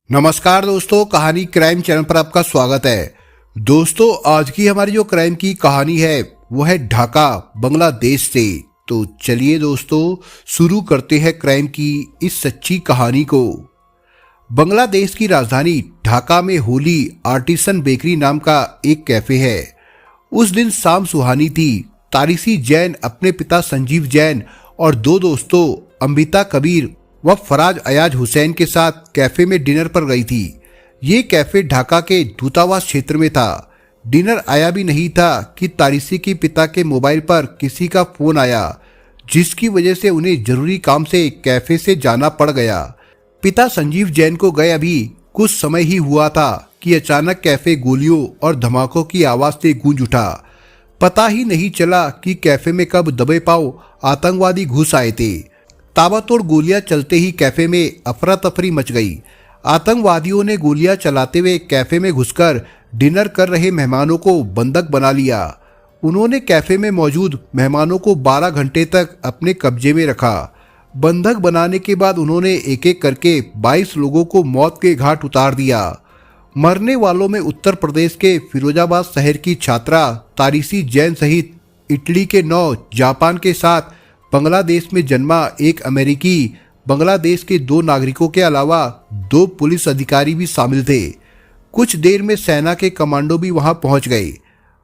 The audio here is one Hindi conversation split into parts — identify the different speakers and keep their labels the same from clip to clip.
Speaker 1: नमस्कार दोस्तों, कहानी क्राइम चैनल पर आपका स्वागत है। दोस्तों, आज की हमारी जो क्राइम की कहानी है वो है ढाका, बांग्लादेश से। तो चलिए दोस्तों, शुरू करते हैं क्राइम की इस सच्ची कहानी को। बांग्लादेश की राजधानी ढाका में होली आर्टिसन बेकरी नाम का एक कैफे है। उस दिन शाम सुहानी थी। तारिसी जैन अपने पिता संजीव जैन और दो दोस्तों अम्बिता कबीर व फराज अयाज हुसैन के साथ कैफे में डिनर पर गई थी। ये कैफे ढाका के दूतावास क्षेत्र में था। डिनर आया भी नहीं था कि तारिसी के पिता के मोबाइल पर किसी का फोन आया, जिसकी वजह से उन्हें जरूरी काम से कैफे से जाना पड़ गया। पिता संजीव जैन को गए अभी कुछ समय ही हुआ था कि अचानक कैफे गोलियों और धमाकों की आवाज से गूंज उठा। पता ही नहीं चला कि कैफे में कब दबे पांव आतंकवादी घुस आए थे। ताबड़तोड़ गोलियां चलते ही कैफे में अफरा तफरी मच गई। आतंकवादियों ने गोलियां चलाते हुए कैफे में घुसकर डिनर कर रहे मेहमानों को बंधक बना लिया। उन्होंने कैफे में मौजूद मेहमानों को 12 घंटे तक अपने कब्जे में रखा। बंधक बनाने के बाद उन्होंने एक एक करके 22 लोगों को मौत के घाट उतार दिया। मरने वालों में उत्तर प्रदेश के फिरोजाबाद शहर की छात्रा तारिसी जैन सहित इटली के 9, जापान के 7, बांग्लादेश में जन्मा एक अमेरिकी, बांग्लादेश के 2 नागरिकों के अलावा 2 पुलिस अधिकारी भी शामिल थे। कुछ देर में सेना के कमांडो भी वहां पहुंच गए।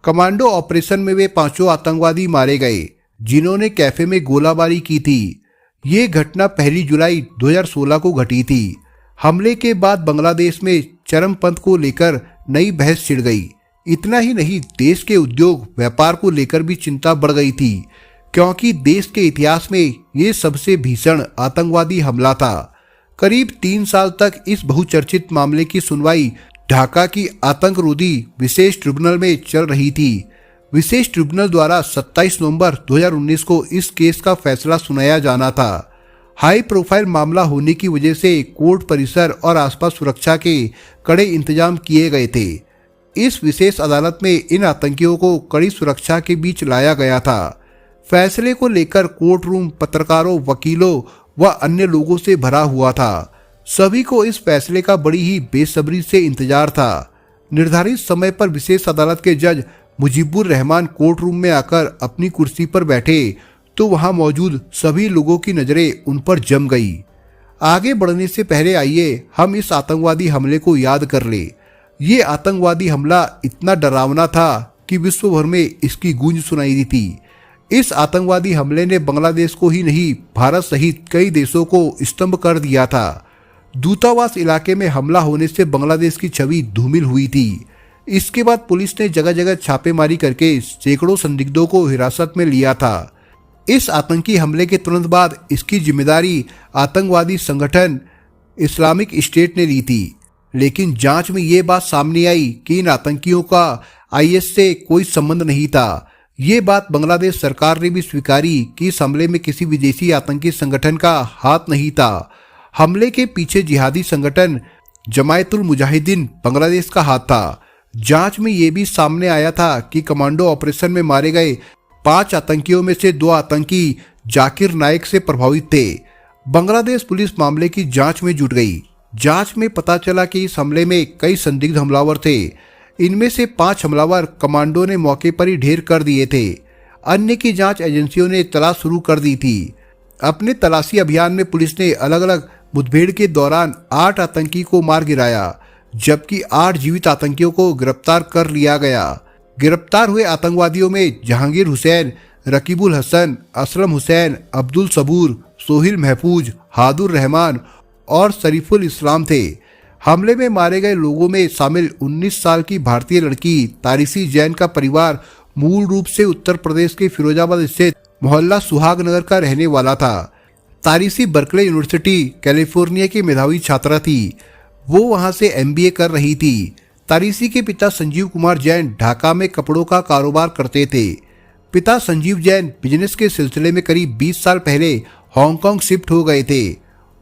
Speaker 1: कमांडो ऑपरेशन में वे 5 आतंकवादी मारे गए जिन्होंने कैफे में गोलाबारी की थी। ये घटना 1 जुलाई 2016 को घटी थी। हमले के बाद बांग्लादेश में चरमपंथ को लेकर नई बहस छिड़ गई। इतना ही नहीं, देश के उद्योग व्यापार को लेकर भी चिंता बढ़ गई थी, क्योंकि देश के इतिहास में ये सबसे भीषण आतंकवादी हमला था। करीब 3 साल तक इस बहुचर्चित मामले की सुनवाई ढाका की आतंकरोधी विशेष ट्रिब्यूनल में चल रही थी। विशेष ट्रिब्यूनल द्वारा 27 नवंबर 2019 को इस केस का फैसला सुनाया जाना था। हाई प्रोफाइल मामला होने की वजह से कोर्ट परिसर और आसपास सुरक्षा के कड़े इंतजाम किए गए थे। इस विशेष अदालत में इन आतंकियों को कड़ी सुरक्षा के बीच लाया गया था। फैसले को लेकर कोर्ट रूम पत्रकारों, वकीलों व अन्य लोगों से भरा हुआ था। सभी को इस फैसले का बड़ी ही बेसब्री से इंतजार था। निर्धारित समय पर विशेष अदालत के जज मुजीबुर रहमान कोर्ट रूम में आकर अपनी कुर्सी पर बैठे तो वहां मौजूद सभी लोगों की नजरें उन पर जम गई। आगे बढ़ने से पहले आइए हम इस आतंकवादी हमले को याद कर ले। ये आतंकवादी हमला इतना डरावना था कि विश्व भर में इसकी गूंज सुनाई दी थी। इस आतंकवादी हमले ने बांग्लादेश को ही नहीं, भारत सहित कई देशों को स्तंभ कर दिया था। दूतावास इलाके में हमला होने से बांग्लादेश की छवि धूमिल हुई थी। इसके बाद पुलिस ने जगह जगह छापेमारी करके सैकड़ों संदिग्धों को हिरासत में लिया था। इस आतंकी हमले के तुरंत बाद इसकी जिम्मेदारी आतंकवादी संगठन इस्लामिक स्टेट ने ली थी, लेकिन जांच में ये बात सामने आई कि इन आतंकियों का IS से कोई संबंध नहीं था। ये बात बांग्लादेश सरकार ने भी स्वीकारी कि इस हमले में किसी विदेशी आतंकी संगठन का हाथ नहीं था। हमले के पीछे जिहादी संगठन जमायतुल मुजाहिदीन बांग्लादेश का हाथ था। जांच में ये भी सामने आया था कि कमांडो ऑपरेशन में मारे गए 5 आतंकियों में से 2 आतंकी जाकिर नाइक से प्रभावित थे। बांग्लादेश पुलिस मामले की जांच में जुट गई। जांच में पता चला कि इस हमले में कई संदिग्ध हमलावर थे। इनमें से 5 हमलावर कमांडो ने मौके पर ही ढेर कर दिए थे। अन्य की जांच एजेंसियों ने तलाश शुरू कर दी थी। अपने तलाशी अभियान में पुलिस ने अलग अलग मुठभेड़ के दौरान 8 आतंकी को मार गिराया, जबकि 8 जीवित आतंकियों को गिरफ्तार कर लिया गया। गिरफ्तार हुए आतंकवादियों में जहांगीर हुसैन, रकीबुल हसन, असलम हुसैन, अब्दुल सबूर, सोहिल महफूज, हादुर रहमान और शरीफुल इस्लाम थे। हमले में मारे गए लोगों में शामिल 19 साल की भारतीय लड़की तारिसी जैन का परिवार मूल रूप से उत्तर प्रदेश के फिरोजाबाद स्थित मोहल्ला सुहागनगर का रहने वाला था। तारिसी बर्कले यूनिवर्सिटी कैलिफोर्निया की मेधावी छात्रा थी। वो वहां से MBA कर रही थी। तारिसी के पिता संजीव कुमार जैन ढाका में कपड़ों का कारोबार करते थे। पिता संजीव जैन बिजनेस के सिलसिले में करीब 20 साल पहले हांगकांग शिफ्ट हो गए थे।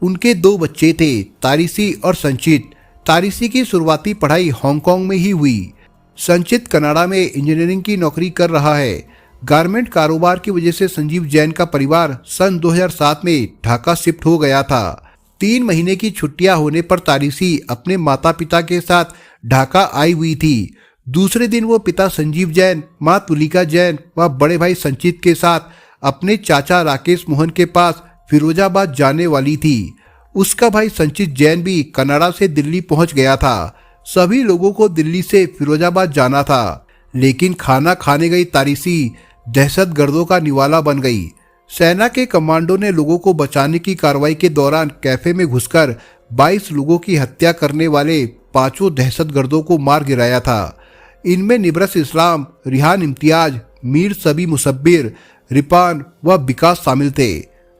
Speaker 1: उनके 2 बच्चे थे, तारिसी और संचित। तारिसी की शुरुआती पढ़ाई हांगकांग में ही हुई। संचित कनाडा में इंजीनियरिंग की नौकरी कर रहा है। गारमेंट कारोबार की वजह से संजीव जैन का परिवार सन 2007 में ढाका शिफ्ट हो गया था। 3 महीने की छुट्टियां होने पर तारिसी अपने माता पिता के साथ ढाका आई हुई थी। दूसरे दिन वो पिता संजीव जैन, मां तुलिका जैन व बड़े भाई संचित के साथ अपने चाचा राकेश मोहन के पास फिरोजाबाद जाने वाली थी। उसका भाई संचित जैन भी कनाडा से दिल्ली पहुंच गया था। सभी लोगों को दिल्ली से फिरोजाबाद जाना था, लेकिन खाना खाने गई तारिसी दहशतगर्दों का निवाला बन गई। सेना के कमांडो ने लोगों को बचाने की कार्रवाई के दौरान कैफे में घुसकर 22 लोगों की हत्या करने वाले 5 दहशतगर्दों को मार गिराया था। इनमें निबरस इस्लाम, रिहान इम्तियाज, मीर सबी मुसब्बिर, रिपान व विकास शामिल थे।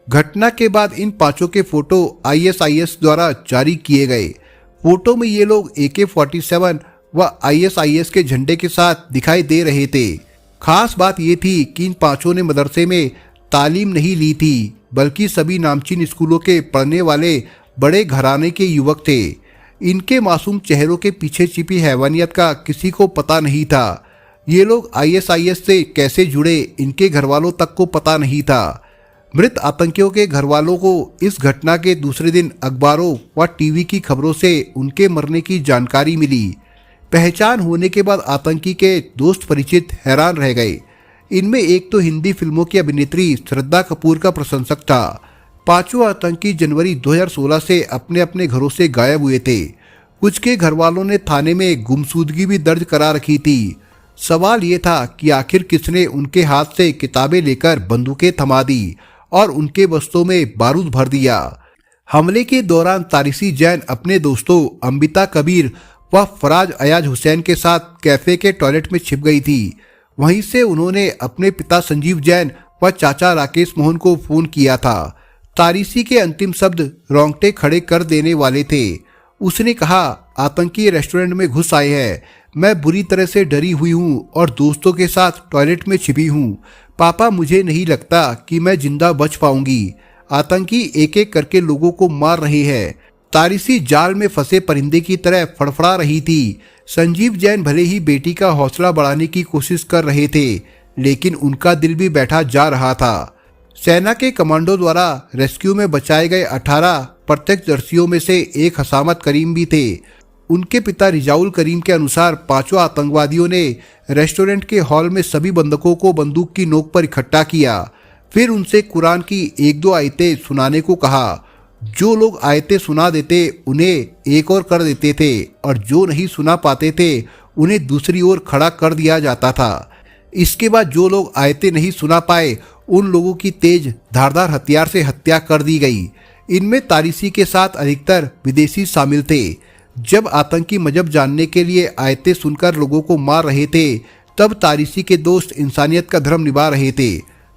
Speaker 1: घटना के बाद इन 5 के फोटो ISIS द्वारा जारी किए गए। फोटो में ये लोग AK-47 व ISIS के झंडे के साथ दिखाई दे रहे थे। खास बात ये थी कि इन 5 ने मदरसे में तालीम नहीं ली थी, बल्कि सभी नामचीन स्कूलों के पढ़ने वाले बड़े घराने के युवक थे। इनके मासूम चेहरों के पीछे छिपी हैवानियत का किसी को पता नहीं था। ये लोग ISIS से कैसे जुड़े, इनके घरवालों तक को पता नहीं था। मृत आतंकियों के घरवालों को इस घटना के दूसरे दिन अखबारों व टीवी की खबरों से उनके मरने की जानकारी मिली। पहचान होने के बाद आतंकी के दोस्त परिचित हैरान रह गए। इनमें एक तो हिंदी फिल्मों की अभिनेत्री श्रद्धा कपूर का प्रशंसक था। 5 आतंकी जनवरी 2016 से अपने अपने घरों से गायब हुए थे। कुछ के घरवालों ने थाने में गुमशुदगी भी दर्ज करा रखी थी। सवाल ये था कि आखिर किसने उनके हाथ से किताबें लेकर बंदूकें थमा दी और उनके बस्तों में बारूद भर दिया। हमले के दौरान तारिसी जैन अपने दोस्तों अम्बिता कबीर व फराज अयाज हुसैन के साथ कैफे के टॉयलेट में छिप गई थी। वहीं से उन्होंने अपने पिता संजीव जैन व चाचा राकेश मोहन को फोन किया था। तारिसी के अंतिम शब्द रोंगटे खड़े कर देने वाले थे। उसने कहा, आतंकी रेस्टोरेंट में घुस आए हैं। मैं बुरी तरह से डरी हुई हूँ और दोस्तों के साथ टॉयलेट में छिपी हूँ। पापा, मुझे नहीं लगता कि मैं जिंदा बच पाऊंगी। आतंकी एक एक करके लोगों को मार रहे हैं। तारिसी जाल में फंसे परिंदे की तरह फड़फड़ा रही थी। संजीव जैन भले ही बेटी का हौसला बढ़ाने की कोशिश कर रहे थे, लेकिन उनका दिल भी बैठा जा रहा था। सेना के कमांडो द्वारा रेस्क्यू में बचाए गए 18 प्रत्यक्षदर्शियों में से एक हसामत करीम भी थे। उनके पिता रिजाउल करीम के अनुसार 5 आतंकवादियों ने रेस्टोरेंट के हॉल में सभी बंधकों को बंदूक की नोक पर इकट्ठा किया। फिर उनसे कुरान की 1-2 आयतें सुनाने को कहा। जो लोग आयतें सुना देते उन्हें एक और कर देते थे, और जो नहीं सुना पाते थे उन्हें दूसरी ओर खड़ा कर दिया जाता था। इसके बाद जो लोग आयतें नहीं सुना पाए उन लोगों की तेज धारदार हथियार से हत्या कर दी गई। इनमें तारिसी के साथ अधिकतर विदेशी शामिल थे। जब आतंकी मजहब जानने के लिए आयतें सुनकर लोगों को मार रहे थे, तब तारिसी के दोस्त इंसानियत का धर्म निभा रहे थे।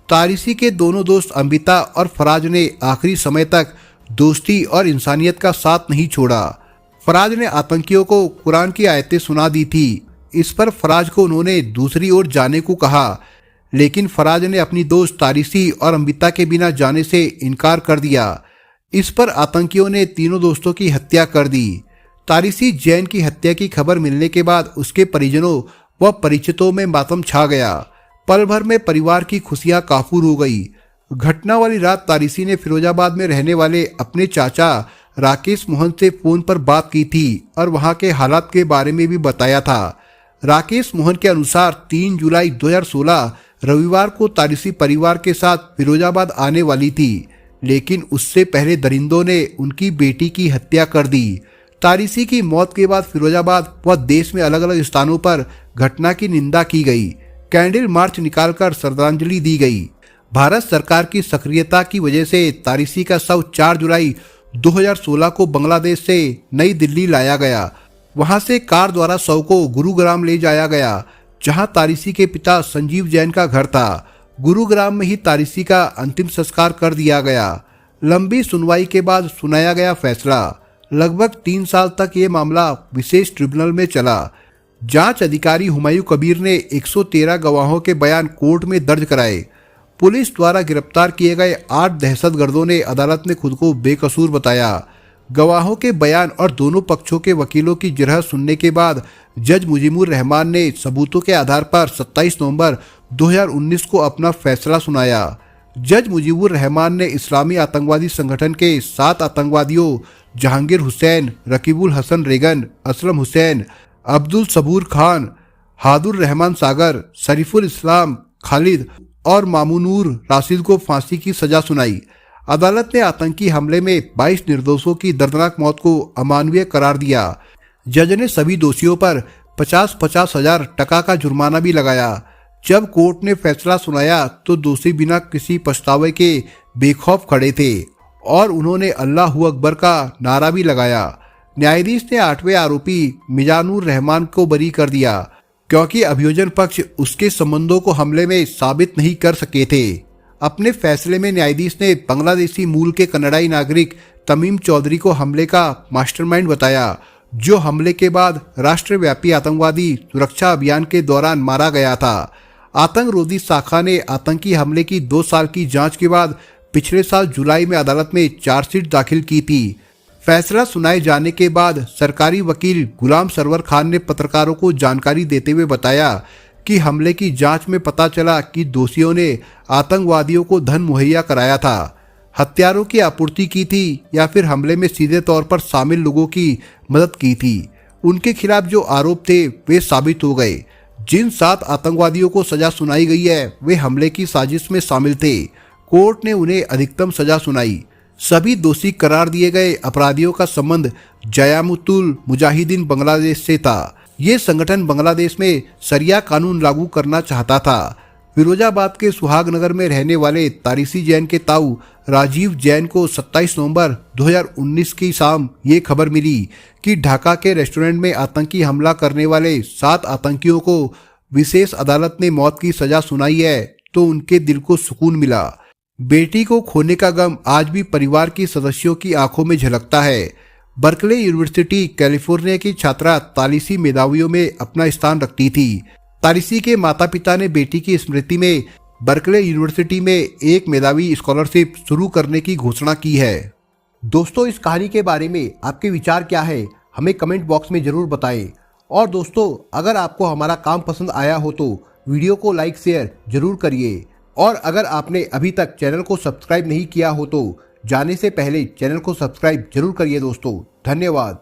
Speaker 1: तारिसी के दोनों दोस्त अम्बिता और फराज ने आखिरी समय तक दोस्ती और इंसानियत का साथ नहीं छोड़ा। फराज ने आतंकियों को कुरान की आयतें सुना दी थी। इस पर फराज को उन्होंने दूसरी ओर जाने को कहा, लेकिन फराज ने अपनी दोस्त तारिसी और अम्बिता के बिना जाने से इनकार कर दिया। इस पर आतंकियों ने तीनों दोस्तों की हत्या कर दी। तारिसी जैन की हत्या की खबर मिलने के बाद उसके परिजनों व परिचितों में मातम छा गया। पल भर में परिवार की खुशियां काफूर हो गई। घटना वाली रात तारिसी ने फिरोजाबाद में रहने वाले अपने चाचा राकेश मोहन से फोन पर बात की थी और वहां के हालात के बारे में भी बताया था। राकेश मोहन के अनुसार 3 जुलाई 2016 रविवार को तारिसी परिवार के साथ फिरोजाबाद आने वाली थी, लेकिन उससे पहले दरिंदों ने उनकी बेटी की हत्या कर दी। तारिसी की मौत के बाद फिरोजाबाद व देश में अलग अलग स्थानों पर घटना की निंदा की गई। कैंडल मार्च निकालकर श्रद्धांजलि दी गई। भारत सरकार की सक्रियता की वजह से तारिसी का शव 4 जुलाई 2016 को बांग्लादेश से नई दिल्ली लाया गया। वहां से कार द्वारा शव को गुरुग्राम ले जाया गया, जहां तारिसी के पिता संजीव जैन का घर था। गुरुग्राम में ही तारिसी का अंतिम संस्कार कर दिया गया। लंबी सुनवाई के बाद सुनाया गया फैसला। लगभग 3 साल तक ये मामला विशेष ट्रिब्यूनल में चला। जांच अधिकारी हुमायूं कबीर ने 113 गवाहों के बयान कोर्ट में दर्ज कराए। पुलिस द्वारा गिरफ्तार किए गए 8 दहशतगर्दों ने अदालत में खुद को बेकसूर बताया। गवाहों के बयान और दोनों पक्षों के वकीलों की जिरह सुनने के बाद जज मुजीबुर रहमान ने सबूतों के आधार पर 27 नवंबर 2019 को अपना फैसला सुनाया। जज मुजीबुर रहमान ने इस्लामी आतंकवादी संगठन के 7 आतंकवादियों जहांगीर हुसैन, रकीबुल हसन रेगन, असलम हुसैन, अब्दुल सबूर खान, हादुर रहमान सागर, शरीफुल इस्लाम खालिद और मामूनूर राशिद को फांसी की सजा सुनाई। अदालत ने आतंकी हमले में 22 निर्दोषों की दर्दनाक मौत को अमानवीय करार दिया। जज ने सभी दोषियों पर 50-50 हजार टका का जुर्माना भी लगाया। जब कोर्ट ने फैसला सुनाया तो दोषी बिना किसी पछतावे के बेखौफ खड़े थे और उन्होंने अल्लाहू अकबर का नारा भी लगाया। न्यायाधीश ने 8वें आरोपी मिजानुर रहमान को बरी कर दिया क्योंकि अभियोजन पक्ष उसके संबंधों को हमले में साबित नहीं कर सके थे। अपने फैसले में न्यायाधीश ने बांग्लादेशी मूल के कनाडाई नागरिक तमीम चौधरी को हमले का मास्टरमाइंड बताया, जो हमले के बाद राष्ट्रव्यापी आतंकवादी सुरक्षा अभियान के दौरान मारा गया था। आतंकरोधी शाखा ने आतंकी हमले की 2 साल की जांच के बाद पिछले साल जुलाई में अदालत में चार्जशीट दाखिल की थी। फैसला सुनाए जाने के बाद सरकारी वकील गुलाम सरवर खान ने पत्रकारों को जानकारी देते हुए बताया कि हमले की जांच में पता चला कि दोषियों ने आतंकवादियों को धन मुहैया कराया था, हथियारों की आपूर्ति की थी या फिर हमले में सीधे तौर पर शामिल लोगों की मदद की थी। उनके खिलाफ जो आरोप थे वे साबित हो गए। जिन 7 आतंकवादियों को सजा सुनाई गई है वे हमले की साजिश में शामिल थे। कोर्ट ने उन्हें अधिकतम सजा सुनाई। सभी दोषी करार दिए गए अपराधियों का संबंध जयामुतुल मुजाहिदीन बांग्लादेश से था। ये संगठन बांग्लादेश में शरिया कानून लागू करना चाहता था। फिरोजाबाद के सुहागनगर में रहने वाले तारिसी जैन के ताऊ राजीव जैन को 27 नवंबर 2019 की शाम ये खबर मिली कि ढाका के रेस्टोरेंट में आतंकी हमला करने वाले 7 आतंकियों को विशेष अदालत ने मौत की सजा सुनाई है, तो उनके दिल को सुकून मिला। बेटी को खोने का गम आज भी परिवार के सदस्यों की आंखों में झलकता है। बर्कले यूनिवर्सिटी कैलिफोर्निया की छात्रा तालिसी मेधावियों में अपना स्थान रखती थी। तालिसी के माता पिता ने बेटी की स्मृति में बर्कले यूनिवर्सिटी में एक मेधावी स्कॉलरशिप शुरू करने की घोषणा की है। दोस्तों, इस कहानी के बारे में आपके विचार क्या है, हमें कमेंट बॉक्स में जरूर बताएं। और दोस्तों, अगर आपको हमारा काम पसंद आया हो तो वीडियो को लाइक शेयर जरूर करिए। और अगर आपने अभी तक चैनल को सब्सक्राइब नहीं किया हो तो जाने से पहले चैनल को सब्सक्राइब जरूर करिए दोस्तों। धन्यवाद।